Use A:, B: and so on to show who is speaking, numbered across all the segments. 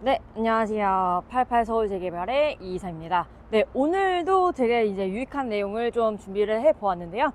A: 네, 안녕하세요. 88 서울재개발의 이이사입니다. 네, 오늘도 되게 이제 유익한 내용을 좀 준비를 해 보았는데요.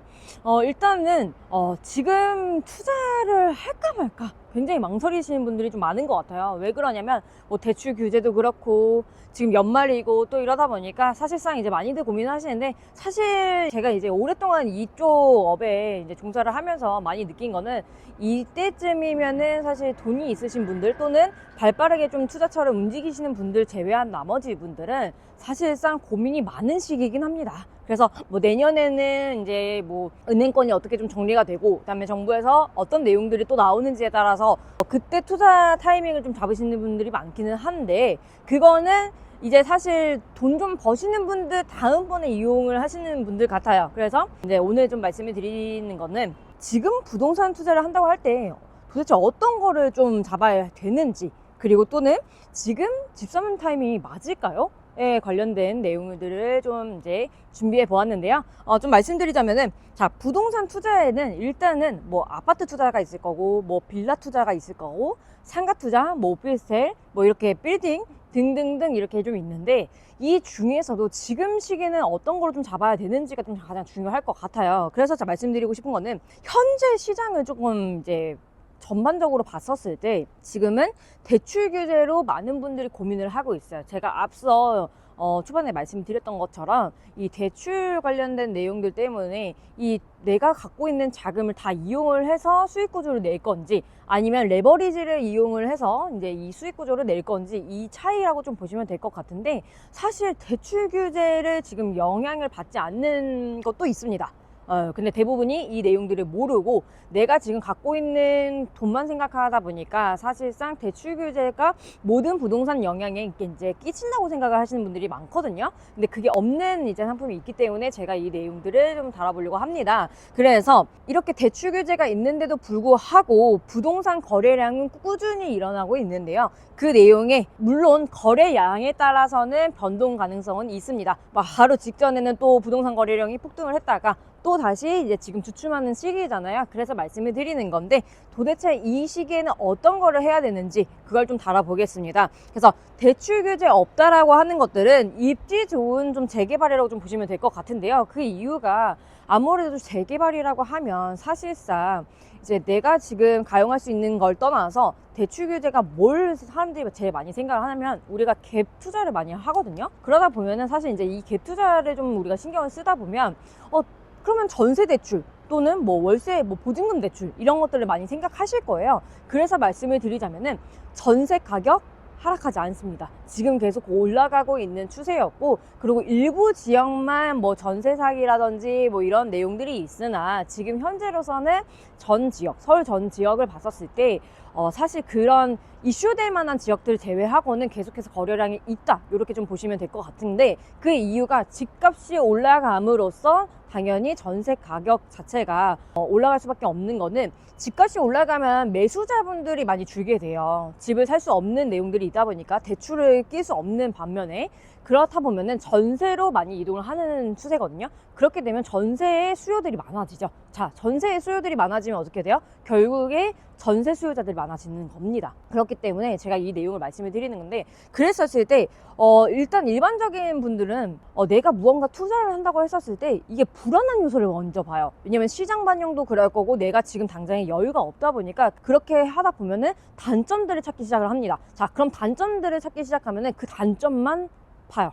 A: 일단은, 지금 투자를 할까 말까 굉장히 망설이시는 분들이 좀 많은 것 같아요. 왜 그러냐면, 뭐 대출 규제도 그렇고, 지금 연말이고 또 이러다 보니까 사실상 이제 많이들 고민을 하시는데, 사실 제가 이제 오랫동안 이쪽 업에 이제 종사를 하면서 많이 느낀 거는 이때쯤이면은 사실 돈이 있으신 분들 또는 발빠르게 좀 투자처를 움직이시는 분들 제외한 나머지 분들은 사실상 고민이 많은 시기이긴 합니다. 그래서 뭐 내년에는 이제 뭐 은행권이 어떻게 좀 정리가 되고 그다음에 정부에서 어떤 내용들이 또 나오는지에 따라서 그때 투자 타이밍을 좀 잡으시는 분들이 많기는 한데, 그거는 이제 사실 돈 좀 버시는 분들 다음번에 이용을 하시는 분들 같아요. 그래서 이제 오늘 좀 말씀을 드리는 거는, 지금 부동산 투자를 한다고 할 때 도대체 어떤 거를 좀 잡아야 되는지, 그리고 또는 지금 집 사는 타이밍이 맞을까요? 에 관련된 내용들을 좀 이제 준비해 보았는데요. 좀 말씀드리자면은, 자, 부동산 투자에는 일단은 뭐 아파트 투자가 있을 거고, 뭐 빌라 투자가 있을 거고, 상가 투자, 뭐 오피스텔, 뭐 이렇게 빌딩 등등등 이렇게 좀 있는데, 이 중에서도 지금 시기는 어떤 걸 좀 잡아야 되는지가 좀 가장 중요할 것 같아요. 그래서 제가 말씀드리고 싶은 거는, 현재 시장을 조금 이제 전반적으로 봤었을 때 지금은 대출 규제로 많은 분들이 고민을 하고 있어요. 제가 앞서 초반에 말씀드렸던 것처럼 이 대출 관련된 내용들 때문에 이 내가 갖고 있는 자금을 다 이용을 해서 수익 구조를 낼 건지, 아니면 레버리지를 이용을 해서 이제 이 수익 구조를 낼 건지, 이 차이라고 좀 보시면 될 것 같은데, 사실 대출 규제를 지금 영향을 받지 않는 것도 있습니다. 근데 대부분이 이 내용들을 모르고 내가 지금 갖고 있는 돈만 생각하다 보니까 사실상 대출 규제가 모든 부동산 영향에 이제 끼친다고 생각을 하시는 분들이 많거든요. 근데 그게 없는 이제 상품이 있기 때문에 제가 이 내용들을 좀 다뤄보려고 합니다. 그래서 이렇게 대출 규제가 있는데도 불구하고 부동산 거래량은 꾸준히 일어나고 있는데요. 그 내용에 물론 거래량에 따라서는 변동 가능성은 있습니다. 바로 직전에는 또 부동산 거래량이 폭등을 했다가 또 다시 이제 지금 주춤하는 시기잖아요. 그래서 말씀을 드리는 건데, 도대체 이 시기에는 어떤 거를 해야 되는지 그걸 좀 다뤄보겠습니다. 그래서 대출 규제 없다라고 하는 것들은 입지 좋은 좀 재개발이라고 좀 보시면 될 것 같은데요. 그 이유가 아무래도 재개발이라고 하면 사실상 이제 내가 지금 가용할 수 있는 걸 떠나서 대출 규제가 뭘 사람들이 제일 많이 생각을 하냐면, 우리가 갭 투자를 많이 하거든요. 그러다 보면은 사실 이제 이 갭 투자를 좀 우리가 신경을 쓰다 보면 그러면 전세 대출 또는 뭐 월세 뭐 보증금 대출 이런 것들을 많이 생각하실 거예요. 그래서 말씀을 드리자면은, 전세 가격 하락하지 않습니다. 지금 계속 올라가고 있는 추세였고, 그리고 일부 지역만 뭐 전세 사기라든지 뭐 이런 내용들이 있으나, 지금 현재로서는 전 지역, 서울 전 지역을 봤었을 때 사실 그런 이슈될 만한 지역들 제외하고는 계속해서 거래량이 있다, 이렇게 좀 보시면 될 것 같은데, 그 이유가 집값이 올라감으로써 당연히 전세 가격 자체가 올라갈 수밖에 없는 거는, 집값이 올라가면 매수자분들이 많이 줄게 돼요. 집을 살 수 없는 내용들이 있다 보니까 대출을 낄 수 없는 반면에, 그렇다 보면은 전세로 많이 이동을 하는 추세거든요. 그렇게 되면 전세의 수요들이 많아지죠. 자, 전세의 수요들이 많아지면 어떻게 돼요? 결국에 전세 수요자들이 많아지는 겁니다. 그렇기 때문에 제가 이 내용을 말씀을 드리는 건데, 그랬었을 때 일단 일반적인 분들은 내가 무언가 투자를 한다고 했었을 때 이게 불안한 요소를 먼저 봐요. 왜냐면 시장 반영도 그럴 거고, 내가 지금 당장에 여유가 없다 보니까 그렇게 하다 보면은 단점들을 찾기 시작을 합니다. 자, 그럼 단점들을 찾기 시작하면은 그 단점만 봐요.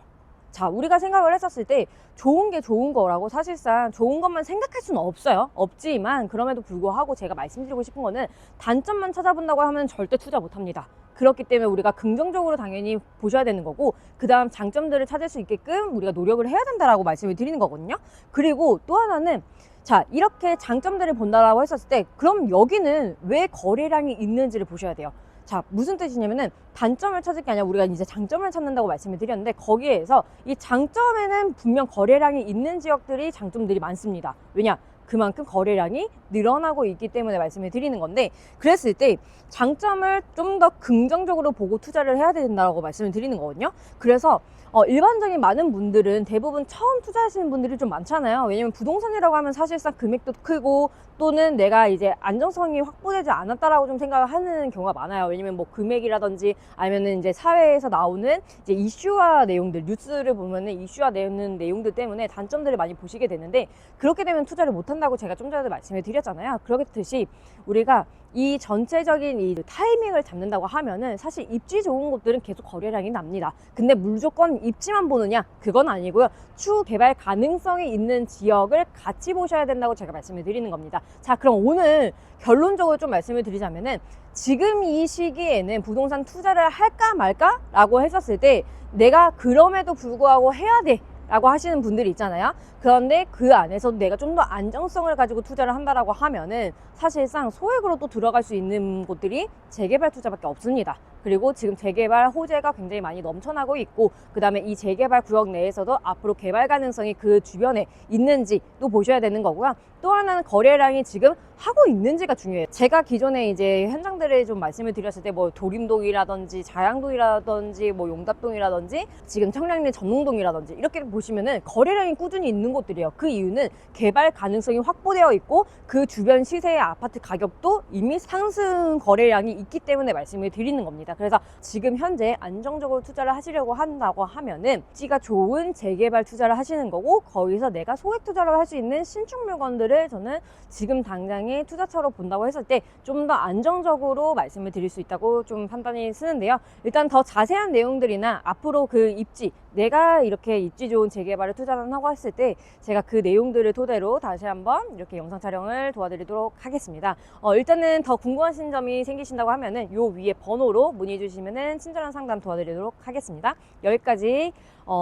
A: 자, 우리가 생각을 했었을 때 좋은 게 좋은 거라고 사실상 좋은 것만 생각할 수는 없어요. 없지만 그럼에도 불구하고 제가 말씀드리고 싶은 거는, 단점만 찾아본다고 하면 절대 투자 못 합니다. 그렇기 때문에 우리가 긍정적으로 당연히 보셔야 되는 거고, 그 다음 장점들을 찾을 수 있게끔 우리가 노력을 해야 된다라고 말씀을 드리는 거거든요. 그리고 또 하나는, 자, 이렇게 장점들을 본다라고 했었을 때, 그럼 여기는 왜 거래량이 있는지를 보셔야 돼요. 자, 무슨 뜻이냐면은, 단점을 찾을 게 아니라 우리가 이제 장점을 찾는다고 말씀을 드렸는데, 거기에서 이 장점에는 분명 거래량이 있는 지역들이 장점들이 많습니다. 왜냐? 그만큼 거래량이 늘어나고 있기 때문에 말씀을 드리는 건데, 그랬을 때 장점을 좀 더 긍정적으로 보고 투자를 해야 된다고 말씀을 드리는 거거든요. 그래서 일반적인 많은 분들은 대부분 처음 투자하시는 분들이 좀 많잖아요. 왜냐면 부동산이라고 하면 사실상 금액도 크고 또는 내가 이제 안정성이 확보되지 않았다라고 좀 생각을 하는 경우가 많아요. 왜냐면 뭐 금액이라든지 아니면은 이제 사회에서 나오는 이제 이슈화 내용들, 뉴스를 보면은 이슈화 되는 내용들 때문에 단점들을 많이 보시게 되는데, 그렇게 되면 투자를 못 한다고 제가 좀 전에 말씀을 드렸잖아요. 그렇듯이 우리가 이 전체적인 이 타이밍을 잡는다고 하면은 사실 입지 좋은 곳들은 계속 거래량이 납니다. 근데 무조건 입지만 보느냐? 그건 아니고요. 추후 개발 가능성이 있는 지역을 같이 보셔야 된다고 제가 말씀을 드리는 겁니다. 자, 그럼 오늘 결론적으로 좀 말씀을 드리자면은, 지금 이 시기에는 부동산 투자를 할까 말까? 라고 했었을 때 내가 그럼에도 불구하고 해야 돼 라고 하시는 분들이 있잖아요. 그런데 그 안에서 내가 좀 더 안정성을 가지고 투자를 한다라고 하면은 사실상 소액으로 또 들어갈 수 있는 곳들이 재개발 투자밖에 없습니다. 그리고 지금 재개발 호재가 굉장히 많이 넘쳐나고 있고, 그 다음에 이 재개발 구역 내에서도 앞으로 개발 가능성이 그 주변에 있는지 또 보셔야 되는 거고요. 또 하나는 거래량이 지금 하고 있는지가 중요해요. 제가 기존에 이제 현장들을 좀 말씀을 드렸을 때 뭐 도림동이라든지 자양동이라든지 뭐 용답동이라든지 지금 청량리 전농동이라든지 이렇게 보시면은 거래량이 꾸준히 있는 곳들이에요. 그 이유는 개발 가능성이 확보되어 있고 그 주변 시세의 아파트 가격도 이미 상승 거래량이 있기 때문에 말씀을 드리는 겁니다. 그래서 지금 현재 안정적으로 투자를 하시려고 한다고 하면은 입지가 좋은 재개발 투자를 하시는 거고, 거기서 내가 소액 투자를 할 수 있는 신축 물건들을 저는 지금 당장의 투자처로 본다고 했을 때 좀 더 안정적으로 말씀을 드릴 수 있다고 좀 판단이 쓰는데요. 일단 더 자세한 내용들이나 앞으로 그 입지, 내가 이렇게 입지 좋은 재개발을 투자를 하고 했을 때 제가 그 내용들을 토대로 다시 한번 이렇게 영상 촬영을 도와드리도록 하겠습니다. 일단은 더 궁금하신 점이 생기신다고 하면은 요 위에 번호로 문의 주시면은 친절한 상담 도와드리도록 하겠습니다. 여기까지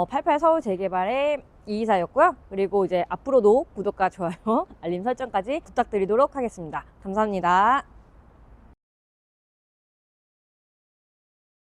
A: 88 서울 재개발의 이이사였고요. 그리고 이제 앞으로도 구독과 좋아요, 알림 설정까지 부탁드리도록 하겠습니다. 감사합니다.